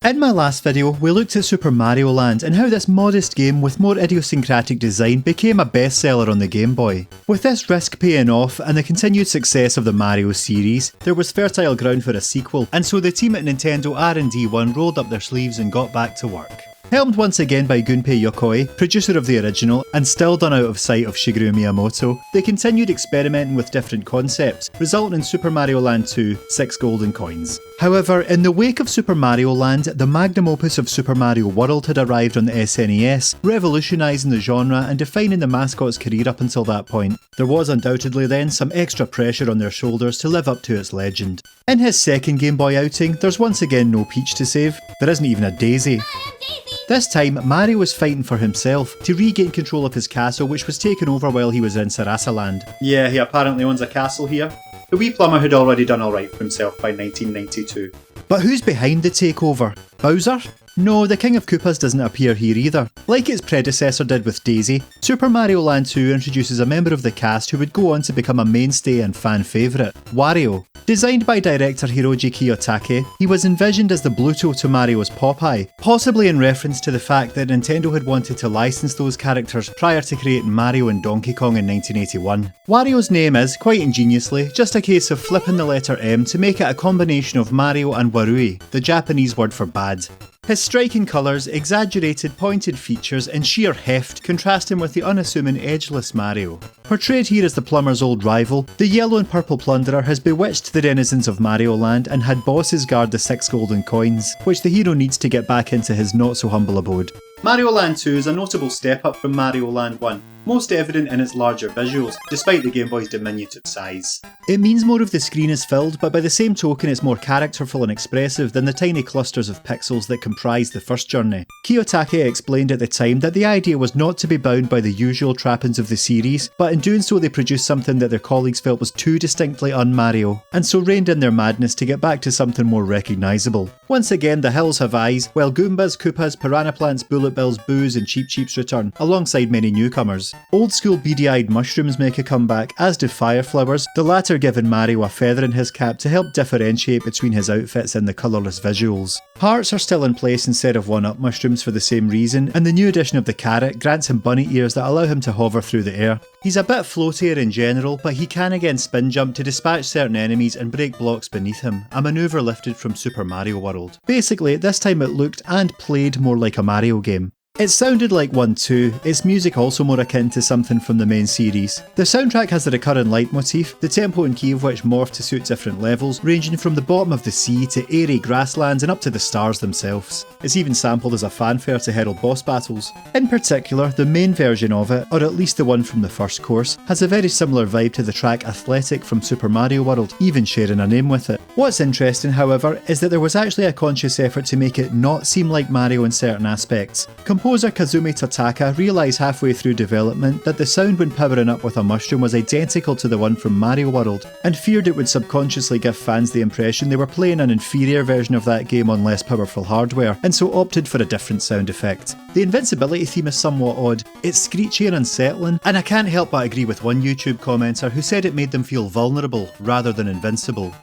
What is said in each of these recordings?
In my last video, we looked at Super Mario Land and how this modest game with more idiosyncratic design became a bestseller on the Game Boy. With this risk paying off and the continued success of the Mario series, there was fertile ground for a sequel, and so the team at Nintendo R&D1 rolled up their sleeves and got back to work. Helmed once again by Gunpei Yokoi, producer of the original, and still done out of sight of Shigeru Miyamoto, they continued experimenting with different concepts, resulting in Super Mario Land 2, 6 golden coins. However, in the wake of Super Mario Land, the magnum opus of Super Mario World had arrived on the SNES, revolutionising the genre and defining the mascot's career up until that point. There was undoubtedly then some extra pressure on their shoulders to live up to its legend. In his second Game Boy outing, there's once again no Peach to save. There isn't even a Daisy. This time, Mario was fighting for himself to regain control of his castle, which was taken over while he was in Sarasa Land. Yeah, he apparently owns a castle here. The wee plumber had already done alright for himself by 1992. But who's behind the takeover? Bowser? No, the King of Koopas doesn't appear here either. Like its predecessor did with Daisy, Super Mario Land 2 introduces a member of the cast who would go on to become a mainstay and fan favourite, Wario. Designed by director Hiroji Kiyotake, he was envisioned as the Bluto to Mario's Popeye, possibly in reference to the fact that Nintendo had wanted to license those characters prior to creating Mario and Donkey Kong in 1981. Wario's name is, quite ingeniously, just a case of flipping the letter M to make it a combination of Mario and Warui, the Japanese word for bad. His striking colours, exaggerated pointed features and sheer heft contrast him with the unassuming edgeless Mario. Portrayed here as the plumber's old rival, the yellow and purple plunderer has bewitched the denizens of Mario Land and had bosses guard the 6 golden coins, which the hero needs to get back into his not so humble abode. Mario Land 2 is a notable step up from Mario Land 1, most evident in its larger visuals, despite the Game Boy's diminutive size. It means more of the screen is filled, but by the same token it's more characterful and expressive than the tiny clusters of pixels that comprise the first journey. Kiyotake explained at the time that the idea was not to be bound by the usual trappings of the series, but in doing so they produced something that their colleagues felt was too distinctly un-Mario, and so reined in their madness to get back to something more recognisable. Once again, the hills have eyes, while Goombas, Koopas, Piranha Plants, Bullet Bills, Boos and Cheep Cheeps return, alongside many newcomers. Old school beady-eyed mushrooms make a comeback, as do fireflowers, the latter giving Mario a feather in his cap to help differentiate between his outfits and the colourless visuals. Hearts are still in place instead of one-up mushrooms for the same reason, and the new addition of the carrot grants him bunny ears that allow him to hover through the air. He's a bit floatier in general, but he can again spin jump to dispatch certain enemies and break blocks beneath him, a manoeuvre lifted from Super Mario World. Basically, this time it looked and played more like a Mario game. It sounded like one too, its music also more akin to something from the main series. The soundtrack has a recurring leitmotif, the tempo and key of which morph to suit different levels, ranging from the bottom of the sea to airy grasslands and up to the stars themselves. It's even sampled as a fanfare to herald boss battles. In particular, the main version of it, or at least the one from the first course, has a very similar vibe to the track Athletic from Super Mario World, even sharing a name with it. What's interesting, however, is that there was actually a conscious effort to make it not seem like Mario in certain aspects. Composer Kazumi Totaka realised halfway through development that the sound when powering up with a mushroom was identical to the one from Mario World, and feared it would subconsciously give fans the impression they were playing an inferior version of that game on less powerful hardware, and so opted for a different sound effect. The invincibility theme is somewhat odd, it's screechy and unsettling, and I can't help but agree with one YouTube commenter who said it made them feel vulnerable rather than invincible.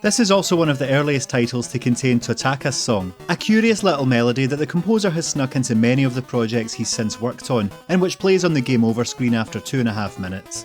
This is also one of the earliest titles to contain Totaka's song, a curious little melody that the composer has snuck into many of the projects he's since worked on, and which plays on the Game Over screen after 2.5 minutes.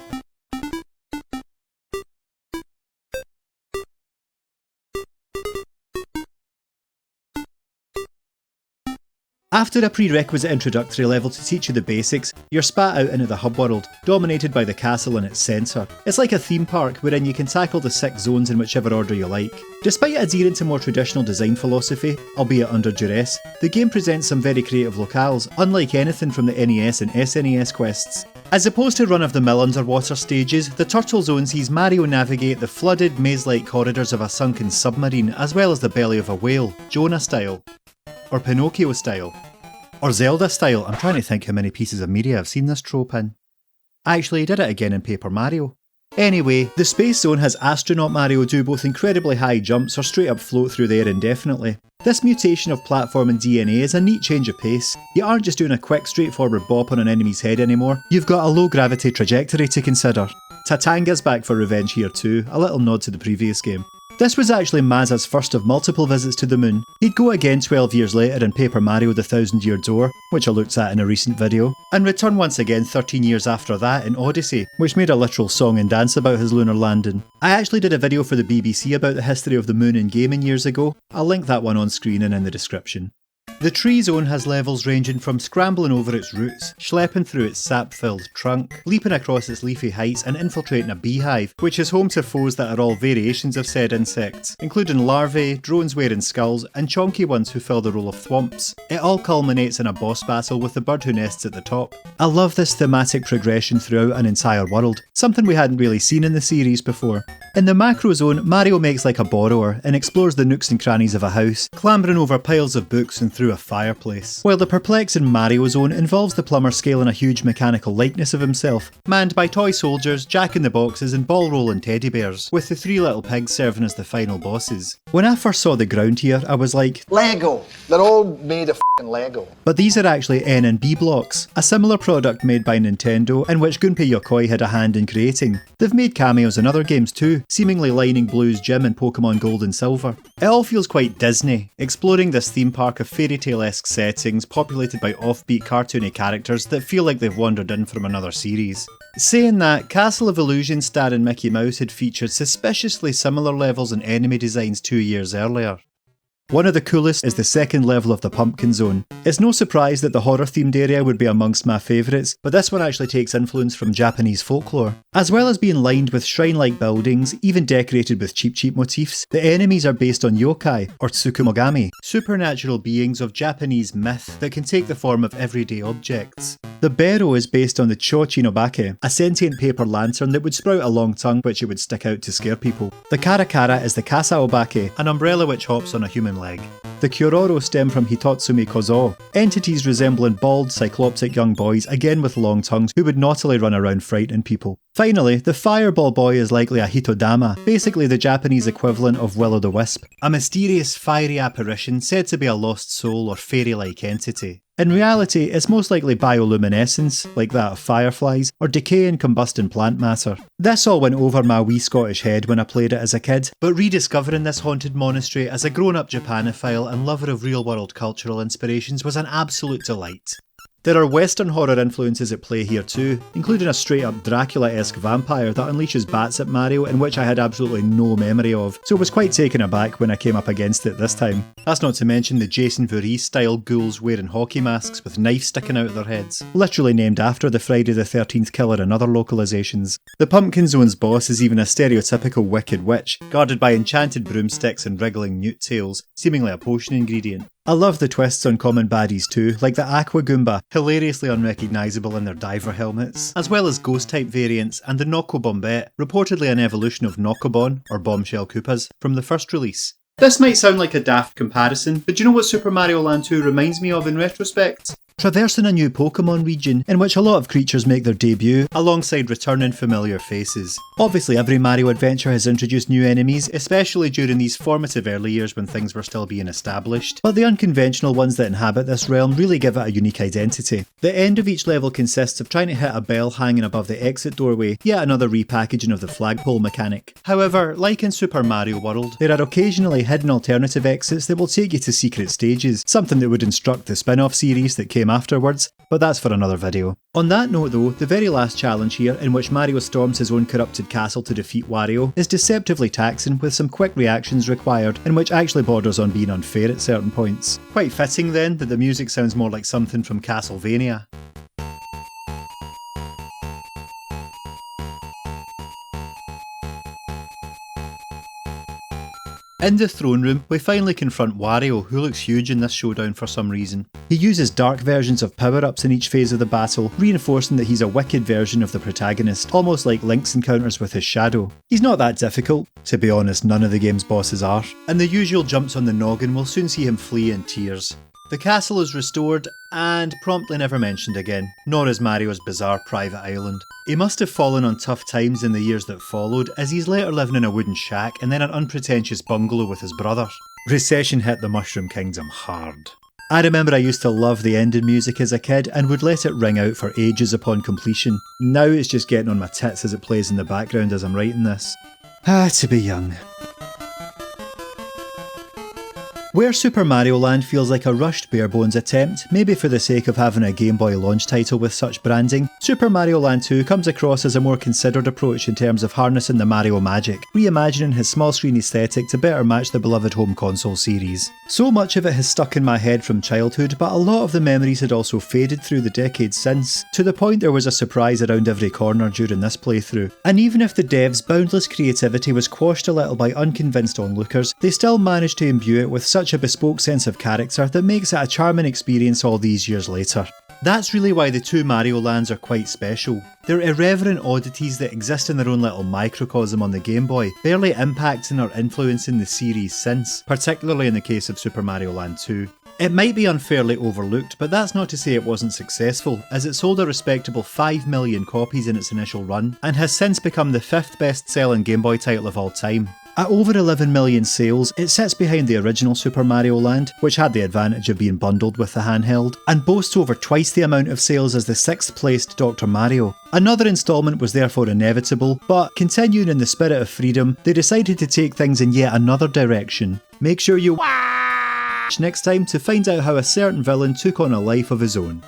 After a prerequisite introductory level to teach you the basics, you're spat out into the hub world, dominated by the castle in its centre. It's like a theme park wherein you can tackle the 6 zones in whichever order you like. Despite adhering to more traditional design philosophy, albeit under duress, the game presents some very creative locales, unlike anything from the NES and SNES quests. As opposed to run-of-the-mill underwater stages, the Turtle Zone sees Mario navigate the flooded, maze-like corridors of a sunken submarine, as well as the belly of a whale, Jonah style. Or Pinocchio style. Or Zelda style. I'm trying to think how many pieces of media I've seen this trope in. Actually, he did it again in Paper Mario. Anyway, the Space Zone has Astronaut Mario do both incredibly high jumps or straight up float through the air indefinitely. This mutation of platform and DNA is a neat change of pace. You aren't just doing a quick straightforward bop on an enemy's head anymore, you've got a low gravity trajectory to consider. Tatanga's back for revenge here too, a little nod to the previous game. This was actually Mazza's first of multiple visits to the moon. He'd go again 12 years later in Paper Mario The Thousand Year Door, which I looked at in a recent video, and return once again 13 years after that in Odyssey, which made a literal song and dance about his lunar landing. I actually did a video for the BBC about the history of the moon in gaming years ago. I'll link that one on screen and in the description. The tree zone has levels ranging from scrambling over its roots, schlepping through its sap-filled trunk, leaping across its leafy heights and infiltrating a beehive, which is home to foes that are all variations of said insects, including larvae, drones wearing skulls, and chonky ones who fill the role of thwomps. It all culminates in a boss battle with the bird who nests at the top. I love this thematic progression throughout an entire world, something we hadn't really seen in the series before. In the macro zone, Mario makes like a borrower and explores the nooks and crannies of a house, clambering over piles of books and through a fireplace. While the perplexing Mario zone involves the plumber scaling a huge mechanical likeness of himself, manned by toy soldiers, jack-in-the-boxes and ball-rolling teddy bears, with the three little pigs serving as the final bosses. When I first saw the ground here, I was like, Lego! They're all made of f***ing Lego. But these are actually N and B blocks, a similar product made by Nintendo and which Gunpei Yokoi had a hand in creating. They've made cameos in other games too, seemingly lining Blue's gym in Pokemon Gold and Silver. It all feels quite Disney, exploring this theme park of fairy tale-esque settings populated by offbeat cartoony characters that feel like they've wandered in from another series. Saying that, Castle of Illusion starring Mickey Mouse had featured suspiciously similar levels and enemy designs 2 years earlier. One of the coolest is the second level of the Pumpkin Zone. It's no surprise that the horror themed area would be amongst my favourites, but this one actually takes influence from Japanese folklore. As well as being lined with shrine-like buildings, even decorated with cheap motifs, the enemies are based on yokai, or tsukumogami, supernatural beings of Japanese myth that can take the form of everyday objects. The Bero is based on the Chochinobake, a sentient paper lantern that would sprout a long tongue which it would stick out to scare people. The Karakara is the Kasaobake, an umbrella which hops on a human leg. The Kyororo stem from Hitotsumi Kozo, entities resembling bald, cycloptic young boys, again with long tongues, who would naughtily run around frightening people. Finally, the Fireball Boy is likely a Hitodama, basically the Japanese equivalent of Will-o'-the-Wisp, a mysterious fiery apparition said to be a lost soul or fairy-like entity. In reality, it's most likely bioluminescence, like that of fireflies, or decay and combusting plant matter. This all went over my wee Scottish head when I played it as a kid, but rediscovering this haunted monastery as a grown-up Japanophile and lover of real-world cultural inspirations was an absolute delight. There are Western horror influences at play here too, including a straight-up Dracula-esque vampire that unleashes bats at Mario in which I had absolutely no memory of, so was quite taken aback when I came up against it this time. That's not to mention the Jason Voorhees-style ghouls wearing hockey masks with knives sticking out of their heads, literally named after the Friday the 13th killer in other localizations. The Pumpkin Zone's boss is even a stereotypical wicked witch, guarded by enchanted broomsticks and wriggling newt tails, seemingly a potion ingredient. I love the twists on common baddies too, like the Aqua Goomba, hilariously unrecognisable in their diver helmets, as well as ghost-type variants, and the Noko Bombette, reportedly an evolution of Nokobon, or Bombshell Koopas, from the first release. This might sound like a daft comparison, but do you know what Super Mario Land 2 reminds me of in retrospect? Traversing a new Pokemon region, in which a lot of creatures make their debut, alongside returning familiar faces. Obviously every Mario adventure has introduced new enemies, especially during these formative early years when things were still being established, but the unconventional ones that inhabit this realm really give it a unique identity. The end of each level consists of trying to hit a bell hanging above the exit doorway, yet another repackaging of the flagpole mechanic. However, like in Super Mario World, there are occasionally hidden alternative exits that will take you to secret stages, something that would instruct the spin-off series that came afterwards, but that's for another video. On that note though, the very last challenge here, in which Mario storms his own corrupted castle to defeat Wario, is deceptively taxing with some quick reactions required, and which actually borders on being unfair at certain points. Quite fitting then that the music sounds more like something from Castlevania. In the throne room, we finally confront Wario, who looks huge in this showdown for some reason. He uses dark versions of power-ups in each phase of the battle, reinforcing that he's a wicked version of the protagonist, almost like Link's encounters with his shadow. He's not that difficult. To be honest, none of the game's bosses are. And the usual jumps on the noggin will soon see him flee in tears. The castle is restored, and promptly never mentioned again, nor is Mario's bizarre private island. He must have fallen on tough times in the years that followed, as he's later living in a wooden shack and then an unpretentious bungalow with his brother. Recession hit the Mushroom Kingdom hard. I remember I used to love the ending music as a kid and would let it ring out for ages upon completion. Now it's just getting on my tits as it plays in the background as I'm writing this. To be young. Where Super Mario Land feels like a rushed bare-bones attempt, maybe for the sake of having a Game Boy launch title with such branding, Super Mario Land 2 comes across as a more considered approach in terms of harnessing the Mario magic, reimagining his small screen aesthetic to better match the beloved home console series. So much of it has stuck in my head from childhood, but a lot of the memories had also faded through the decades since, to the point there was a surprise around every corner during this playthrough. And even if the devs' boundless creativity was quashed a little by unconvinced onlookers, they still managed to imbue it with such a bespoke sense of character that makes it a charming experience all these years later. That's really why the two Mario Lands are quite special. They're irreverent oddities that exist in their own little microcosm on the Game Boy, barely impacting or influencing the series since, particularly in the case of Super Mario Land 2. It might be unfairly overlooked, but that's not to say it wasn't successful, as it sold a respectable 5 million copies in its initial run, and has since become the 5th best-selling Game Boy title of all time. At over 11 million sales, it sits behind the original Super Mario Land, which had the advantage of being bundled with the handheld, and boasts over twice the amount of sales as the 6th placed Dr. Mario. Another instalment was therefore inevitable, but continuing in the spirit of freedom, they decided to take things in yet another direction. Make sure you watch next time to find out how a certain villain took on a life of his own.